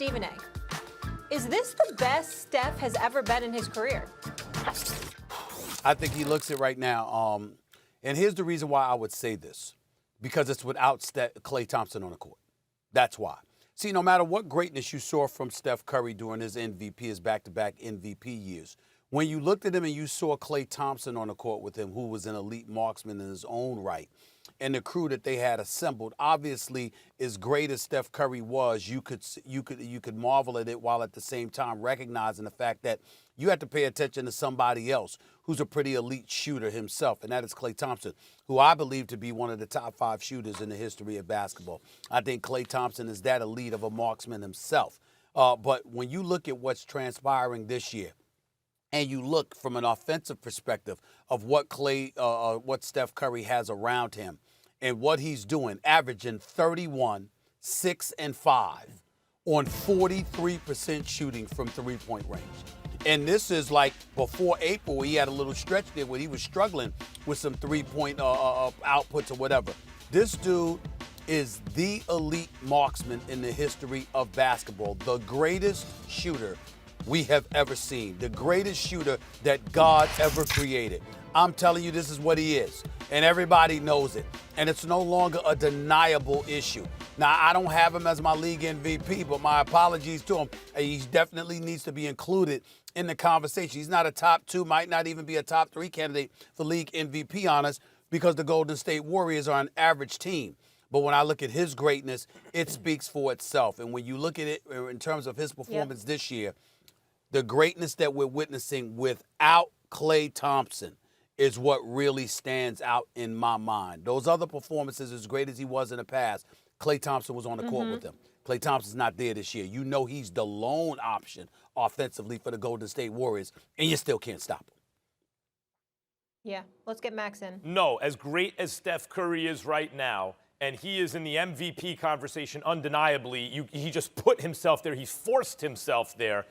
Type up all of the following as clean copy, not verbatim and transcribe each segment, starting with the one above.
Stephen A. Is this the best Steph has ever been in his career? I think he looks it right now. And here's the reason why I would say this. Because it's without Klay Thompson on the court. That's why. See, no matter what greatness you saw from Steph Curry during his his back-to-back MVP years, when you looked at him and you saw Klay Thompson on the court with him, who was an elite marksman in his own right, and the crew that they had assembled, obviously, as great as Steph Curry was, you could marvel at it while at the same time recognizing the fact that you had to pay attention to somebody else who's a pretty elite shooter himself, and that is Klay Thompson, who I believe to be one of the top 5 shooters in the history of basketball. I think Klay Thompson is that elite of a marksman himself. But when you look at what's transpiring this year, and you look from an offensive perspective of what what Steph Curry has around him and what he's doing, averaging 31, 6, and 5 on 43% shooting from three-point range. And this is like before April, he had a little stretch there where he was struggling with some three-point outputs or whatever. This dude is the elite marksman in the history of basketball, the greatest shooter we have ever seen, the greatest shooter that God ever created. I'm telling you, this is what he is, and everybody knows it, and it's no longer a deniable issue. Now, I don't have him as my league MVP, but my apologies to him. He definitely needs to be included in the conversation. He's not a top 2, might not even be a top 3 candidate for league MVP honors because the Golden State Warriors are an average team. But when I look at his greatness, it speaks for itself. And when you look at it in terms of his performance this year, the greatness that we're witnessing without Klay Thompson is what really stands out in my mind. Those other performances, as great as he was in the past, Klay Thompson was on the court with him. Klay Thompson's not there this year. You know he's the lone option offensively for the Golden State Warriors, and you still can't stop him. Yeah, let's get Max in. No, as great as Steph Curry is right now, and he is in the MVP conversation undeniably, he just put himself there. He's forced himself there.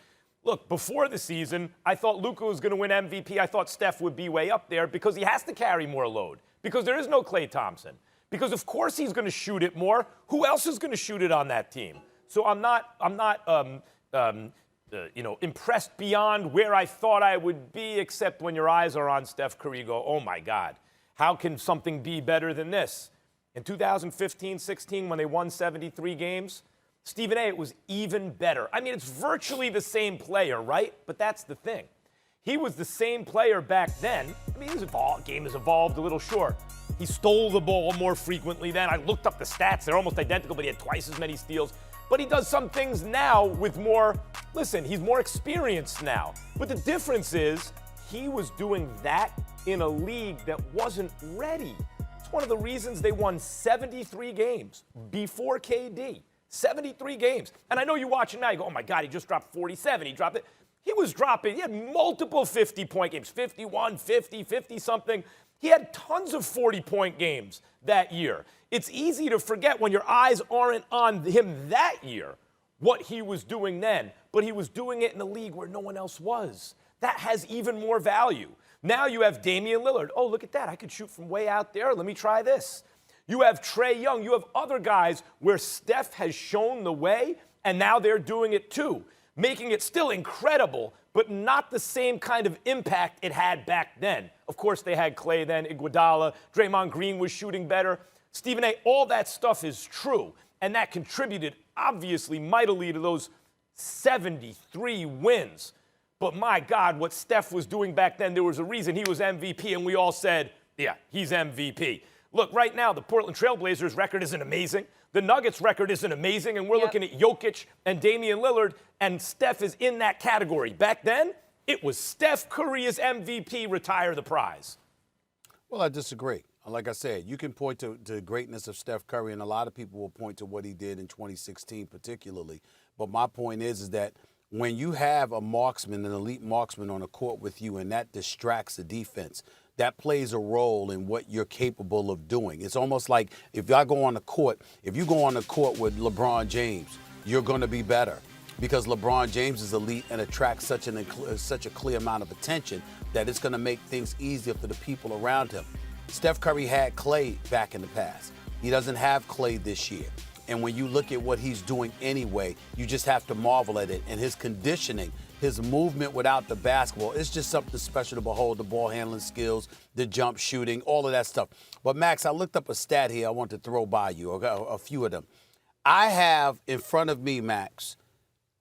Look, before the season, I thought Luka was going to win MVP. I thought Steph would be way up there because he has to carry more load, because there is no Klay Thompson. Because of course he's going to shoot it more. Who else is going to shoot it on that team? So I'm not impressed beyond where I thought I would be, except when your eyes are on Steph Curry, you go, oh my God, how can something be better than this? In 2015-16, when they won 73 games, Stephen A., it was even better. I mean, it's virtually the same player, right? But that's the thing. He was the same player back then. I mean, his game has evolved a little short. He stole the ball more frequently then. I looked up the stats. They're almost identical, but he had twice as many steals. But he does some things now with more, listen, he's more experienced now. But the difference is he was doing that in a league that wasn't ready. It's one of the reasons they won 73 games before KD. 73 games. And I know you watch it now, you go, oh my God, he just dropped 47. He dropped it. He had multiple 50-point games, 51, 50, 50-something. He had tons of 40-point games that year. It's easy to forget when your eyes aren't on him that year what he was doing then, but he was doing it in a league where no one else was. That has even more value. Now you have Damian Lillard. Oh, look at that. I could shoot from way out there. Let me try this. You have Trae Young. You have other guys where Steph has shown the way, and now they're doing it too, making it still incredible, but not the same kind of impact it had back then. Of course, they had Klay then, Iguodala, Draymond Green was shooting better. Stephen A., all that stuff is true, and that contributed, obviously, mightily to those 73 wins. But my God, what Steph was doing back then, there was a reason he was MVP, and we all said, yeah, he's MVP. Look, right now, the Portland Trailblazers record isn't amazing. The Nuggets record isn't amazing, and we're looking at Jokic and Damian Lillard, and Steph is in that category. Back then, it was Steph Curry as MVP, retire the prize. Well, I disagree. Like I said, you can point to the greatness of Steph Curry, and a lot of people will point to what he did in 2016 particularly. But my point is that when you have a marksman, an elite marksman on a court with you, and that distracts the defense, that plays a role in what you're capable of doing. It's almost like if you go on the court with LeBron James, you're going to be better because LeBron James is elite and attracts such a clear amount of attention that it's going to make things easier for the people around him. Steph Curry had Klay back in the past. He doesn't have Klay this year. And when you look at what he's doing anyway, you just have to marvel at it. And his conditioning, his movement without the basketball, it's just something special to behold. The ball handling skills, the jump shooting, all of that stuff. But, Max, I looked up a stat here I want to throw by you, a few of them. I have in front of me, Max,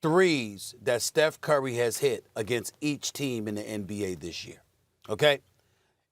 threes that Steph Curry has hit against each team in the NBA this year, okay?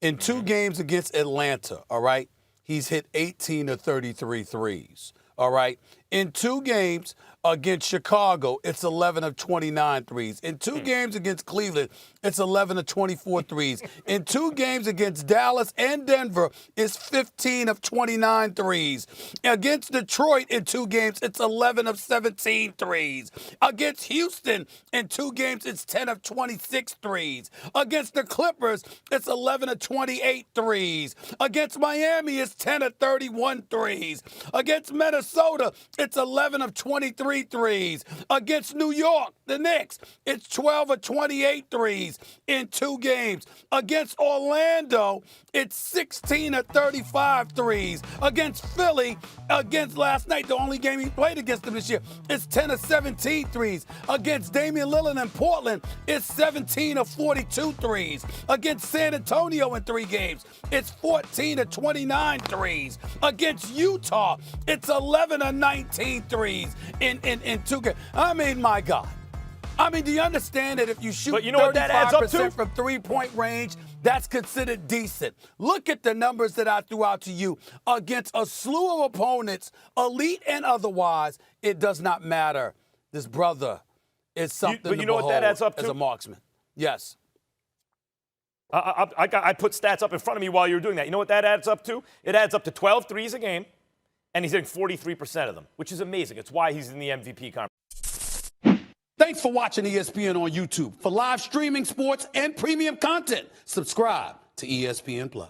In 2 games against Atlanta, all right, he's hit 18 of 33 threes, all right? In 2 games against Chicago, it's 11 of 29 threes. In 2 games against Cleveland, it's 11 of 24 threes. In 2 games against Dallas and Denver, it's 15 of 29 threes. Against Detroit in 2 games, it's 11 of 17 threes. Against Houston in 2 games, it's 10 of 26 threes. Against the Clippers, it's 11 of 28 threes. Against Miami, it's 10 of 31 threes. Against Minnesota, it's 11 of 23 threes. Against New York, the Knicks, it's 12 of 28 threes in 2 games. Against Orlando, it's 16 of 35 threes. Against Philly, against last night, the only game he played against them this year, it's 10 of 17 threes. Against Damian Lillard in Portland, it's 17 of 42 threes. Against San Antonio in 3 games, it's 14 of 29 threes. Against Utah, it's 11 of 19 threes in 2 games. I mean, my God. I mean, do you understand that if you shoot But you know what that adds up to? 35% from three-point range, that's considered decent? Look at the numbers that I threw out to you against a slew of opponents, elite and otherwise. It does not matter. This brother is something But you to know what that behold adds up to? as a marksman. Yes. I put stats up in front of me while you were doing that. You know what that adds up to? It adds up to 12 threes a game, and he's hitting 43% of them, which is amazing. It's why he's in the MVP conversation. Thanks for watching ESPN on YouTube. For live streaming sports and premium content, subscribe to ESPN+.